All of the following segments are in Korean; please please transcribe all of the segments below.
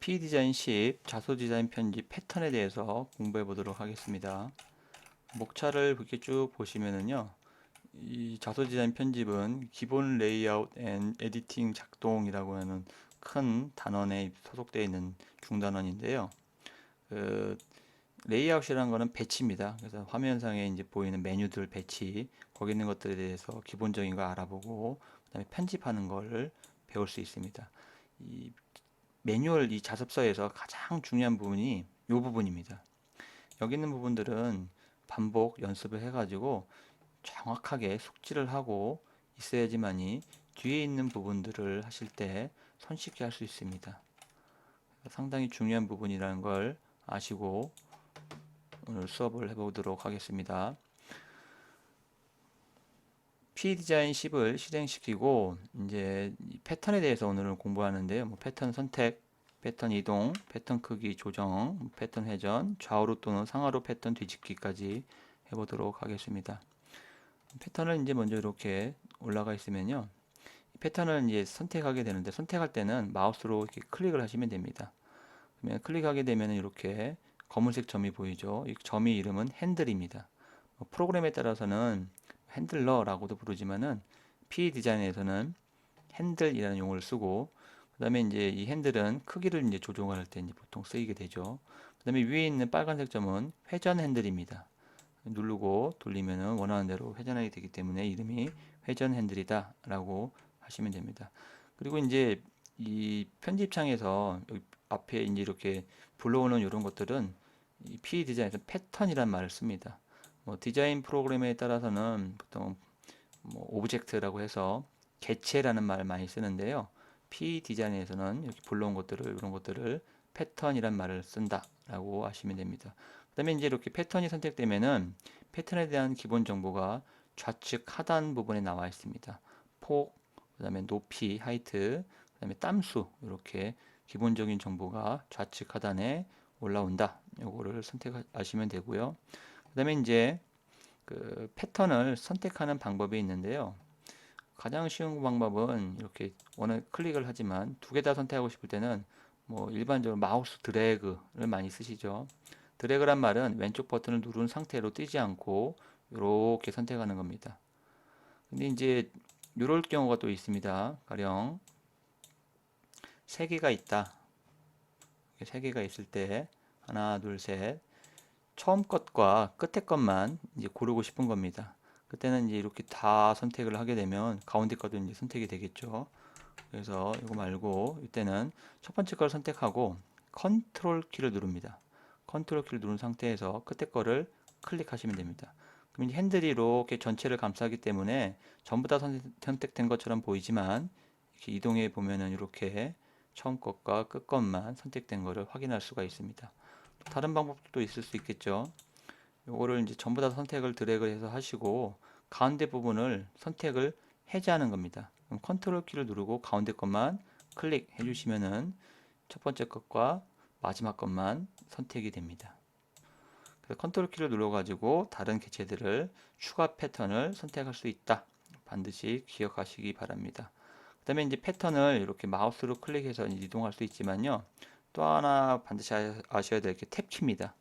P디자인 10 자소 디자인 편집 패턴에 대해서 공부해 보도록 하겠습니다. 목차를 이렇게 쭉 보시면은요. 이 자소 디자인 편집은 기본 레이아웃 앤 에디팅 작동이라고 하는 큰 단원에 소속되어 있는 중단원인데요. 그 레이아웃이라는 거는 배치입니다. 그래서 화면상에 이제 보이는 메뉴들 배치, 거기 있는 것들에 대해서 기본적인 거 알아보고 그다음에 편집하는 걸 배울 수 있습니다. 이 매뉴얼 이 자습서에서 가장 중요한 부분이 이 부분입니다. 여기 있는 부분들은 반복 연습을 해가지고 정확하게 숙지를 하고 있어야지만이 뒤에 있는 부분들을 하실 때 손쉽게 할 수 있습니다. 상당히 중요한 부분이라는 걸 아시고 오늘 수업을 해보도록 하겠습니다. P디자인 10을 실행시키고 이제 패턴에 대해서 오늘은 공부하는데요. 패턴 선택, 패턴 이동, 패턴 크기 조정, 패턴 회전, 좌우로 또는 상하로 패턴 뒤집기까지 해보도록 하겠습니다. 패턴을 이제 먼저 이렇게 올라가 있으면요. 패턴을 이제 선택하게 되는데 선택할 때는 마우스로 이렇게 클릭을 하시면 됩니다. 그러면 클릭하게 되면 이렇게 검은색 점이 보이죠. 이 점의 이름은 핸들입니다. 프로그램에 따라서는 핸들러라고도 부르지만은 P 디자인에서는 핸들이라는 용어를 쓰고 그다음에 이제 이 핸들은 크기를 이제 조정할 때 이제 보통 쓰이게 되죠. 그다음에 위에 있는 빨간색 점은 회전 핸들입니다. 누르고 돌리면은 원하는 대로 회전하게 되기 때문에 이름이 회전 핸들이다라고 하시면 됩니다. 그리고 이제 이 편집창에서 여기 앞에 이제 이렇게 불러오는 이런 것들은 이 P 디자인에서 패턴이란 말을 씁니다. 디자인 프로그램에 따라서는 보통 오브젝트라고 해서 개체라는 말을 많이 쓰는데요. P 디자인에서는 이렇게 불러온 것들을 이런 것들을 패턴이란 말을 쓴다라고 하시면 됩니다. 그다음에 이제 이렇게 패턴이 선택되면은 패턴에 대한 기본 정보가 좌측 하단 부분에 나와 있습니다. 폭, 그다음에 높이, 하이트, 그다음에 땀수 이렇게 기본적인 정보가 좌측 하단에 올라온다. 요거를 선택하시면 되고요. 그다음에 이제 그 패턴을 선택하는 방법이 있는데요. 가장 쉬운 방법은 이렇게 원을 클릭을 하지만 두 개 다 선택하고 싶을 때는 일반적으로 마우스 드래그를 많이 쓰시죠. 드래그란 말은 왼쪽 버튼을 누른 상태로 뜨지 않고 이렇게 선택하는 겁니다. 근데 이제 이럴 경우가 또 있습니다. 가령 세 개가 있다. 세 개가 있을 때 하나, 둘, 셋. 처음 것과 끝에 것만 이제 고르고 싶은 겁니다. 그때는 이제 이렇게 다 선택을 하게 되면 가운데 것도 이제 선택이 되겠죠. 그래서 이거 말고 이때는 첫 번째 걸 선택하고 컨트롤 키를 누릅니다. 컨트롤 키를 누른 상태에서 끝에 거를 클릭하시면 됩니다. 그럼 이제 핸들이 이렇게 전체를 감싸기 때문에 전부 다 선택된 것처럼 보이지만 이렇게 이동해 보면은 이렇게 처음 것과 끝 것만 선택된 것을 확인할 수가 있습니다. 다른 방법도 있을 수 있겠죠. 요거를 이제 전부 다 선택을 드래그해서 하시고 가운데 부분을 선택을 해제하는 겁니다. 그럼 컨트롤 키를 누르고 가운데 것만 클릭해 주시면은 첫 번째 것과 마지막 것만 선택이 됩니다. 그래서 컨트롤 키를 눌러 가지고 다른 개체들을 추가 패턴을 선택할 수 있다. 반드시 기억하시기 바랍니다. 그 다음에 이제 패턴을 이렇게 마우스로 클릭해서 이동할 수 있지만요. 또 하나 반드시 아셔야 될 게 탭키입니다.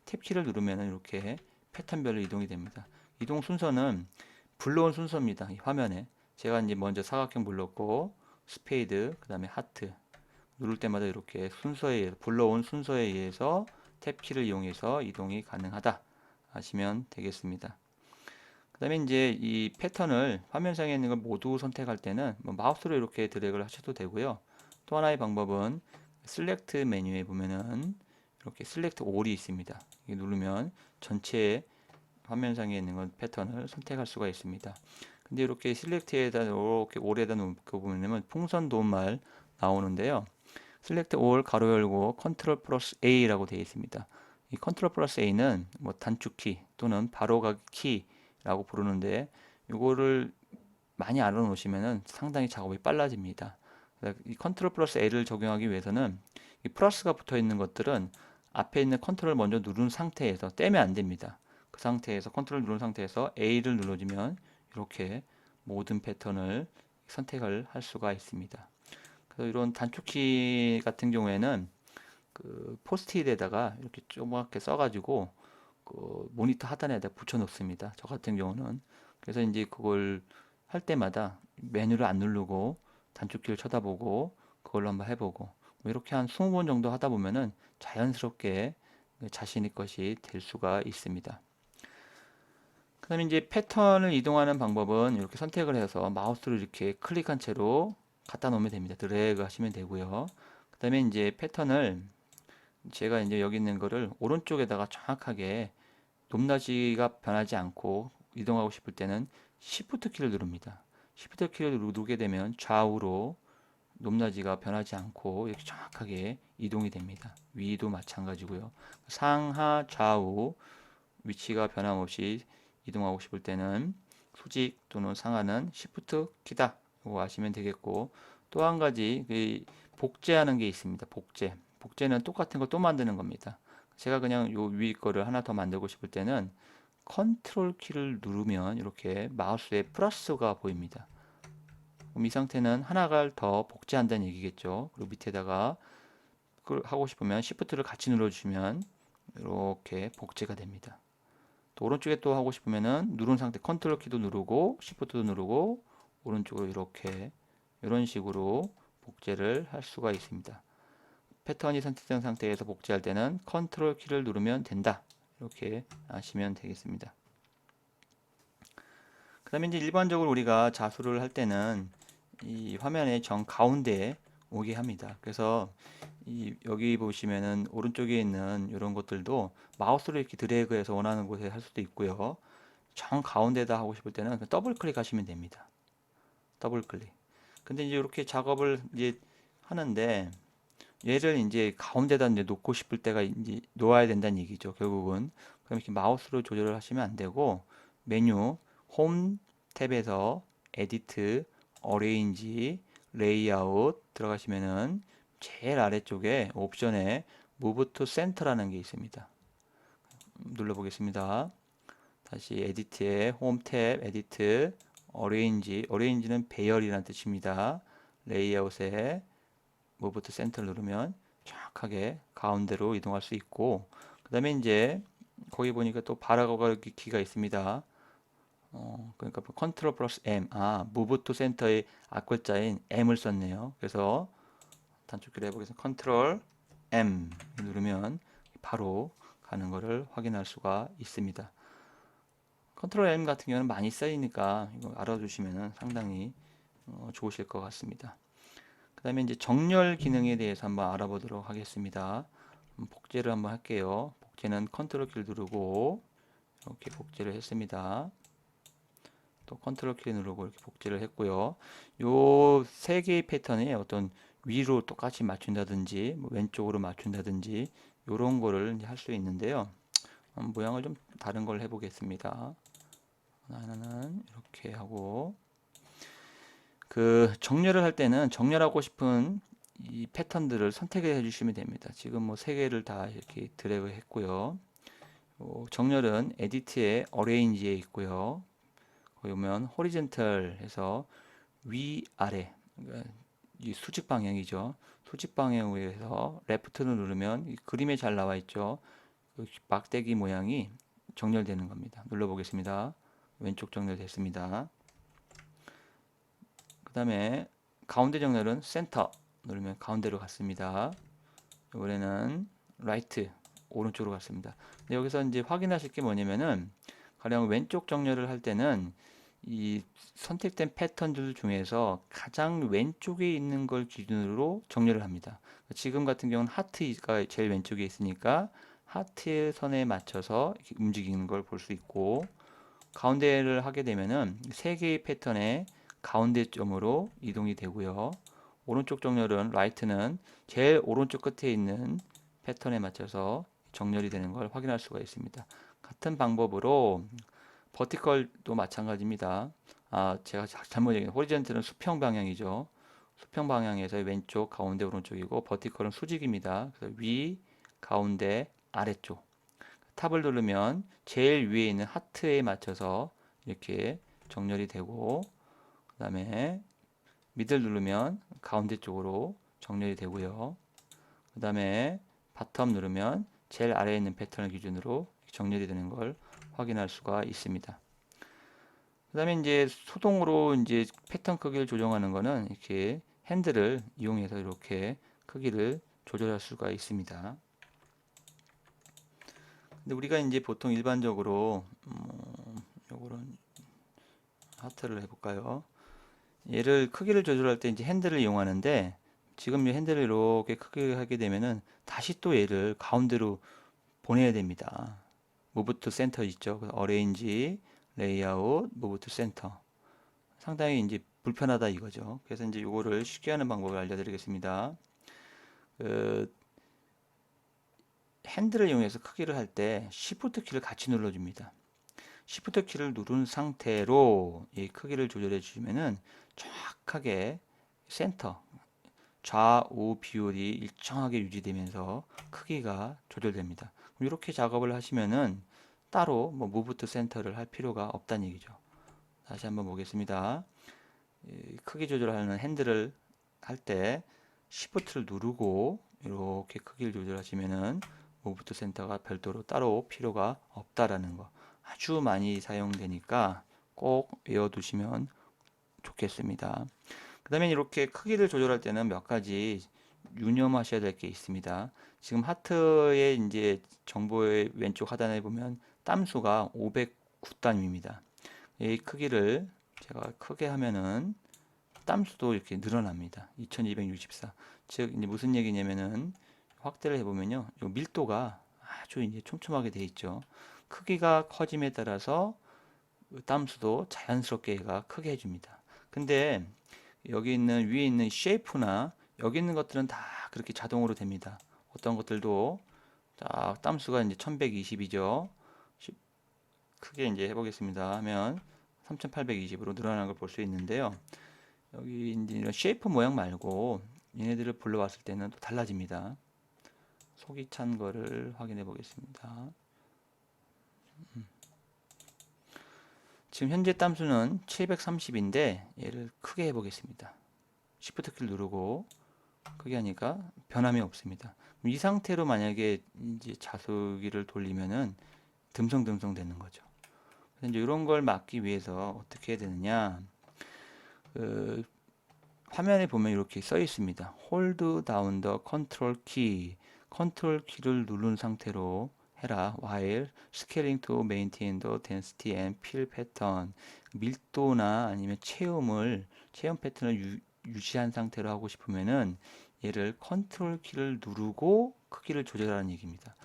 탭키를 누르면 이렇게 패턴별로 이동이 됩니다. 이동 순서는 불러온 순서입니다. 이 화면에 제가 이제 먼저 사각형 불렀고 스페이드 그 다음에 하트 누를 때마다 이렇게 순서에 불러온 순서에 의해서 탭키를 이용해서 이동이 가능하다 하시면 되겠습니다. 그 다음에 이제 이 패턴을 화면상에 있는 걸 모두 선택할 때는 마우스로 이렇게 드래그를 하셔도 되고요. 또 하나의 방법은 셀렉트 메뉴에 보면은 이렇게 셀렉트 올이 있습니다. 이게 누르면 전체 화면상에 있는 건 패턴을 선택할 수가 있습니다. 근데 이렇게 셀렉트에다 이렇게 올에다 놓고 보면 풍선 도움말 나오는데요. 셀렉트 올 가로 열고 컨트롤 플러스 A라고 되어 있습니다. 이 컨트롤 플러스 A는 단축키 또는 바로가기 키라고 부르는데 이거를 많이 알아놓으시면 상당히 작업이 빨라집니다. 이 컨트롤 플러스 A를 적용하기 위해서는 이 플러스가 붙어 있는 것들은 앞에 있는 컨트롤 먼저 누른 상태에서 떼면 안 됩니다. 그 상태에서 컨트롤 누른 상태에서 A를 눌러주면 이렇게 모든 패턴을 선택을 할 수가 있습니다. 그래서 이런 단축키 같은 경우에는 그 포스트잇에다가 이렇게 조그맣게 써가지고 그 모니터 하단에다 붙여 놓습니다. 저 같은 경우는. 그래서 이제 그걸 할 때마다 메뉴를 안 누르고 단축키를 쳐다보고 그걸로 한번 해보고 뭐 이렇게 한 20번 정도 하다 보면은 자연스럽게 자신의 것이 될 수가 있습니다. 그 다음에 이제 패턴을 이동하는 방법은 이렇게 선택을 해서 마우스를 이렇게 클릭한 채로 갖다 놓으면 됩니다. 드래그 하시면 되고요. 그 다음에 이제 패턴을 제가 이제 여기 있는 거를 오른쪽에다가 정확하게 높낮이가 변하지 않고 이동하고 싶을 때는 Shift 키를 누릅니다. Shift 키를 누르게 되면 좌우로 높낮이가 변하지 않고 이렇게 정확하게 이동이 됩니다. 위도 마찬가지고요. 상하 좌우 위치가 변함없이 이동하고 싶을 때는 수직 또는 상하는 Shift 키다. 이거 아시면 되겠고 또 한 가지 복제하는 게 있습니다. 복제는 똑같은 거 또 만드는 겁니다. 제가 그냥 요 위 거를 하나 더 만들고 싶을 때는 컨트롤 키를 누르면 이렇게 마우스에 플러스가 보입니다. 그럼 이 상태는 하나를 더 복제한다는 얘기겠죠. 그리고 밑에다가 그걸 하고 싶으면 Shift를 같이 눌러주시면 이렇게 복제가 됩니다. 또 오른쪽에 또 하고 싶으면은 누른 상태 컨트롤 키도 누르고 Shift도 누르고 오른쪽으로 이렇게 이런 식으로 복제를 할 수가 있습니다. 패턴이 선택된 상태에서 복제할 때는 컨트롤 키를 누르면 된다. 이렇게 아시면 되겠습니다. 그 다음에 이제 일반적으로 우리가 자수를 할 때는 이 화면의 정 가운데에 오게 합니다. 그래서 여기 보시면은 오른쪽에 있는 이런 것들도 마우스로 이렇게 드래그해서 원하는 곳에 할 수도 있고요. 정 가운데다 하고 싶을 때는 더블 클릭하시면 됩니다. 더블 클릭. 근데 이제 이렇게 작업을 이제 하는데 얘를 이제 가운데다 이제 놓고 싶을 때가 이제 놓아야 된다는 얘기죠. 결국은. 그럼 이렇게 마우스로 조절을 하시면 안 되고 메뉴 홈 탭에서 에디트, 어레인지, 레이아웃 들어가시면은 제일 아래쪽에 옵션에 Move to Center라는 게 있습니다. 눌러보겠습니다. 다시 에디트에 홈 탭, 에디트, 어레인지는 배열이라는 뜻입니다. 레이아웃에 Move to Center 누르면 정확하게 가운데로 이동할 수 있고 그 다음에 이제 거기 보니까 또 바라보기 키가 있습니다. 그러니까 컨트롤 플러스 M, Move to Center의 앞글자인 M을 썼네요. 그래서 단축키를 해보겠습니다. 컨트롤 M 누르면 바로 가는 것을 확인할 수가 있습니다. 컨트롤 M 같은 경우는 많이 쓰이니까 이거 알아두시면 상당히 좋으실 것 같습니다. 그 다음에 이제 정렬 기능에 대해서 한번 알아보도록 하겠습니다. 복제를 한번 할게요. 복제는 컨트롤 키를 누르고 이렇게 복제를 했습니다. 또 컨트롤 키 누르고 이렇게 복제를 했고요. 요 세 개의 패턴에 어떤 위로 똑같이 맞춘다든지 뭐 왼쪽으로 맞춘다든지 이런 거를 할 수 있는데요. 모양을 좀 다른 걸 해보겠습니다. 하나는 이렇게 하고 그 정렬을 할 때는 정렬하고 싶은 이 패턴들을 선택해 주시면 됩니다. 지금 뭐 세 개를 다 이렇게 드래그 했고요. 정렬은 에디트에 어레인지에 있고요. 거기 보면 호리젠탈 해서 위아래 그러니까 이 수직 방향이죠. 수직 방향에 의해서 레프트를 누르면 이 그림에 잘 나와 있죠. 그 막대기 모양이 정렬되는 겁니다. 눌러보겠습니다. 왼쪽 정렬됐습니다. 그 다음에 가운데 정렬은 센터 누르면 가운데로 갔습니다. 이번에는 라이트 오른쪽으로 갔습니다. 근데 여기서 이제 확인하실 게 뭐냐면은 가령 왼쪽 정렬을 할 때는 이 선택된 패턴들 중에서 가장 왼쪽에 있는 걸 기준으로 정렬을 합니다. 지금 같은 경우는 하트가 제일 왼쪽에 있으니까 하트의 선에 맞춰서 움직이는 걸 볼 수 있고 가운데를 하게 되면은 세 개의 패턴의 가운데 점으로 이동이 되고요. 오른쪽 정렬은 라이트는 제일 오른쪽 끝에 있는 패턴에 맞춰서 정렬이 되는 걸 확인할 수가 있습니다. 같은 방법으로 버티컬도 마찬가지입니다. 제가 잘못 얘기했네요. 호리젠트는 수평 방향이죠. 수평 방향에서 왼쪽, 가운데, 오른쪽이고 버티컬은 수직입니다. 그래서 위, 가운데, 아래쪽. 탑을 누르면 제일 위에 있는 하트에 맞춰서 이렇게 정렬이 되고 그 다음에 미들 누르면 가운데 쪽으로 정렬이 되고요. 그 다음에 바텀 누르면 제일 아래에 있는 패턴을 기준으로 정렬이 되는 걸 확인할 수가 있습니다. 그 다음에 이제 수동으로 이제 패턴 크기를 조정하는 거는 이렇게 핸들을 이용해서 이렇게 크기를 조절할 수가 있습니다. 근데 우리가 이제 보통 일반적으로 요거는 하트를 해볼까요? 얘를 크기를 조절할 때 이제 핸들을 이용하는데 지금 이 핸들을 이렇게 크게 하게 되면은 다시 또 얘를 가운데로 보내야 됩니다. 무브 투 센터 있죠. 어레인지, 레이아웃, 무브 투 센터. 상당히 이제 불편하다 이거죠. 그래서 이제 이거를 쉽게 하는 방법을 알려드리겠습니다. 그 핸들을 이용해서 크기를 할 때 Shift 키를 같이 눌러줍니다. Shift 키를 누른 상태로 이 크기를 조절해 주시면은 정확하게 센터, 좌우 비율이 일정하게 유지되면서 크기가 조절됩니다. 이렇게 작업을 하시면은 따로 뭐 무브 투 센터를 할 필요가 없다는 얘기죠. 다시 한번 보겠습니다. 크기 조절하는 핸들을 할 때 Shift를 누르고 이렇게 크기를 조절하시면은 무브 투 센터가 별도로 따로 필요가 없다라는 거. 아주 많이 사용되니까 꼭 외워두시면 좋겠습니다. 그 다음에 이렇게 크기를 조절할 때는 몇 가지 유념하셔야 될 게 있습니다. 지금 하트의 이제 정보의 왼쪽 하단에 보면 땀수가 509단위입니다. 이 크기를 제가 크게 하면은 땀수도 이렇게 늘어납니다. 2264. 즉 이제 무슨 얘기냐면은 확대를 해보면요, 이 밀도가 아주 이제 촘촘하게 돼 있죠. 크기가 커짐에 따라서 땀수도 자연스럽게 얘가 크게 해줍니다. 근데 여기 있는 위에 있는 쉐이프나 여기 있는 것들은 다 그렇게 자동으로 됩니다. 어떤 것들도 자, 땀수가 이제 1120이죠. 크게 이제 해보겠습니다. 하면 3820으로 늘어나는 걸 볼 수 있는데요. 여기 이제 이런 쉐이프 모양 말고 얘네들을 불러왔을 때는 또 달라집니다. 속이 찬 거를 확인해 보겠습니다. 지금 현재 땀수는 730인데 얘를 크게 해보겠습니다. Shift 키를 누르고 크게 하니까 변함이 없습니다. 이 상태로 만약에 이제 자수기를 돌리면은 듬성듬성 되는 거죠. 그래서 이제 이런 걸 막기 위해서 어떻게 해야 되느냐? 그 화면에 보면 이렇게 써 있습니다. Hold down the control key. 컨트롤 키를 누른 상태로 해라. While scaling to maintain the density and fill pattern. 밀도나 아니면 체험 패턴을 유지한 상태로 하고 싶으면은 얘를 컨트롤 키를 누르고 크기를 조절하는 얘기입니다.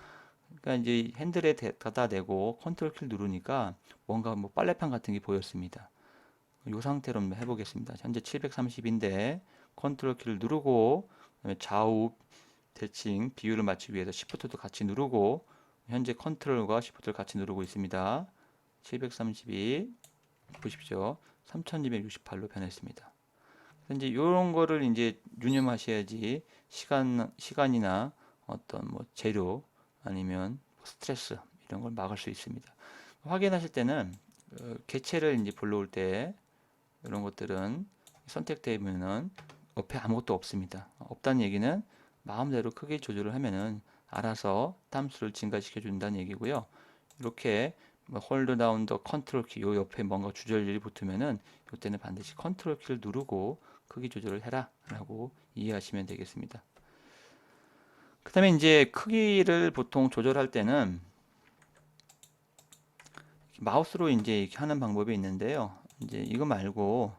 그러니까 이제 핸들에 갖다 대고 컨트롤 키를 누르니까 뭔가 뭐 빨래판 같은 게 보였습니다. 이 상태로 한번 해보겠습니다. 현재 730인데 컨트롤 키를 누르고 그다음에 좌우 대칭 비율을 맞추기 위해서 시프트도 같이 누르고 현재 컨트롤과 시프트를 같이 누르고 있습니다. 732 보십시오. 3268로 변했습니다. 이제 이런 거를 이제 유념하셔야지 시간이나 어떤 뭐 재료 아니면 스트레스 이런 걸 막을 수 있습니다. 확인하실 때는 개체를 이제 불러올 때 이런 것들은 선택되면은 옆에 아무것도 없습니다. 없다는 얘기는 마음대로 크기 조절을 하면은 알아서 땀수를 증가시켜 준다는 얘기고요. 이렇게 홀드 다운 더 컨트롤 키 요 옆에 뭔가 주절일이 붙으면은 이때는 반드시 컨트롤 키를 누르고 크기 조절을 해라 라고 이해하시면 되겠습니다. 그 다음에 이제 크기를 보통 조절할 때는 마우스로 이제 이렇게 하는 방법이 있는데요. 이제 이거 말고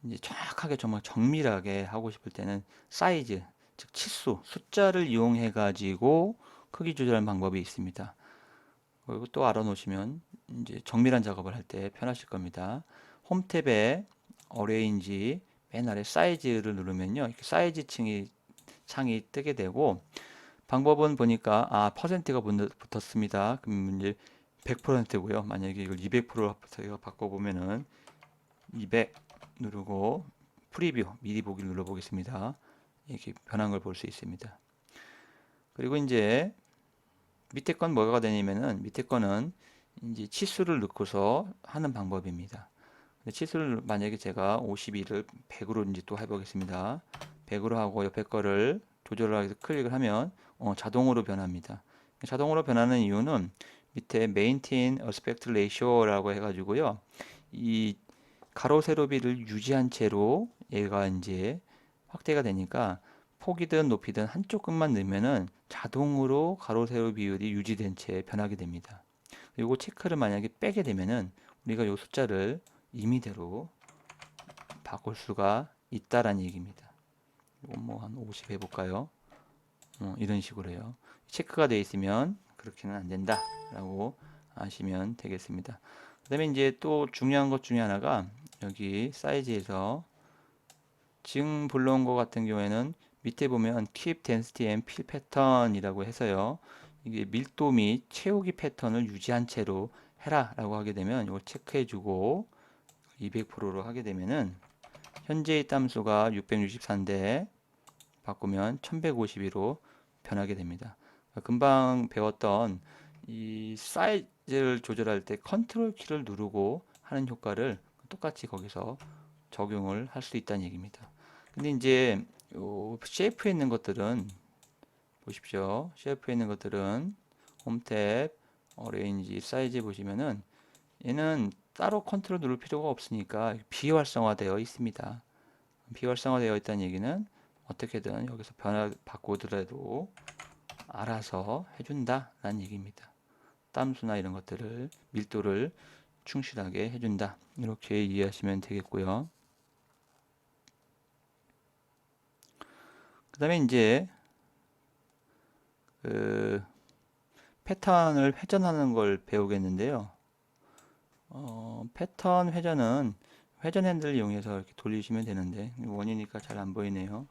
이제 정확하게 정말 정밀하게 하고 싶을 때는 사이즈, 즉 치수, 숫자를 이용해 가지고 크기 조절하는 방법이 있습니다. 그리고 또 알아놓으시면 이제 정밀한 작업을 할 때 편하실 겁니다. 홈 탭에 어레인지 맨 아래 사이즈를 누르면요, 이렇게 사이즈 창이 뜨게 되고 방법은 보니까 퍼센트가 붙었습니다. 그럼 이제 100%고요. 만약에 이걸 200%로 저희가 바꿔보면은 200 누르고 프리뷰 미리 보기를 눌러보겠습니다. 이렇게 변한 걸 볼 수 있습니다. 그리고 이제 밑에 건 뭐가 되냐면은 밑에 거는 이제 치수를 넣고서 하는 방법입니다. 치수를 만약에 제가 52를 100으로 이제 또 해보겠습니다. 100으로 하고 옆에 거를 조절을 해서 클릭을 하면 자동으로 변합니다. 자동으로 변하는 이유는 밑에 maintain aspect ratio라고 해가지고요. 이 가로 세로비를 유지한 채로 얘가 이제 확대가 되니까 폭이든 높이든 한쪽 끝만 넣으면은 자동으로 가로 세로 비율이 유지된 채 변하게 됩니다. 요거 체크를 만약에 빼게 되면은 우리가 요 숫자를 임의대로 바꿀 수가 있다라는 얘기입니다. 요거 뭐 한 50 해볼까요? 이런 식으로 해요. 체크가 되어 있으면 그렇게는 안 된다라고 아시면 되겠습니다. 그 다음에 이제 또 중요한 것 중에 하나가 여기 사이즈에서 지금 불러온 것 같은 경우에는 밑에 보면 Keep Density and Fill Pattern이라고 해서요. 이게 밀도 및 채우기 패턴을 유지한 채로 해라 라고 하게 되면 이거 체크해주고 200%로 하게 되면은 현재의 땀수가 664인데 바꾸면 1152로 변하게 됩니다. 금방 배웠던 이 사이즈를 조절할 때 컨트롤 키를 누르고 하는 효과를 똑같이 거기서 적용을 할 수 있다는 얘기입니다. 근데 이제 요 셰이프에 있는 것들은 보십시오. 셰이프에 있는 것들은 홈 탭, 어레인지, 사이즈 보시면은 얘는 따로 컨트롤 누를 필요가 없으니까 비활성화되어 있습니다. 비활성화되어 있다는 얘기는 어떻게든 여기서 바꾸더라도 알아서 해준다라는 얘기입니다. 땀수나 이런 것들을 밀도를 충실하게 해준다. 이렇게 이해하시면 되겠고요. 그 다음에 이제 그 패턴을 회전하는 걸 배우겠는데요. 패턴 회전은 회전 핸들을 이용해서 이렇게 돌리시면 되는데 원이니까 잘 안 보이네요.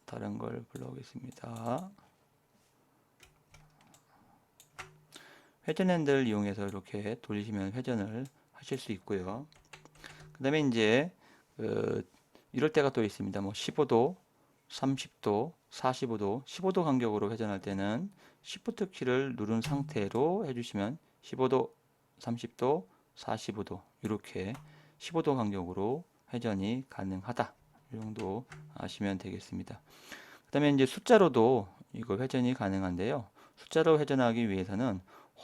다른 걸 불러오겠습니다. 회전 핸들을 이용해서 이렇게 돌리시면 회전을 하실 수 있고요. 그 다음에 이제 이럴 때가 또 있습니다. 뭐 15도, 30도, 45도, 15도 간격으로 회전할 때는 Shift 키를 누른 상태로 해주시면 15도, 30도, 45도 이렇게 15도 간격으로 회전이 가능하다. 이 정도 아시면 되겠습니다. 그 다음에 이제 숫자로도 이거 회전이 가능한데요. 숫자로 회전하기 위해서는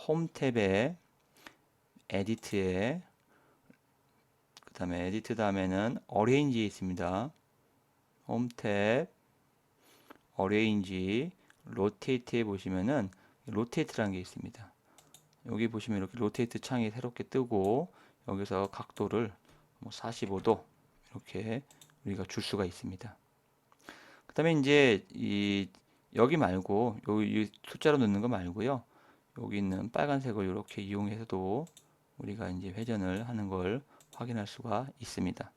홈 탭에 에디트에 그 다음에 에디트 다음에는 어레인지에 있습니다. 홈 탭, 어레인지, 로테이트에 보시면은 로테이트라는 게 있습니다. 여기 보시면 이렇게 로테이트 창이 새롭게 뜨고 여기서 각도를 45도 이렇게 우리가 줄 수가 있습니다. 그 다음에 이제 여기 말고 여기 숫자로 넣는 거 말고요. 여기 있는 빨간색을 이렇게 이용해서도 우리가 이제 회전을 하는 걸 확인할 수가 있습니다.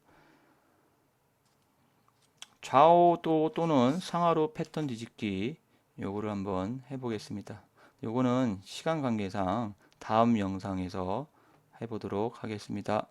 좌우도 또는 상하로 패턴 뒤집기 요거를 한번 해보겠습니다. 요거는 시간 관계상 다음 영상에서 해보도록 하겠습니다.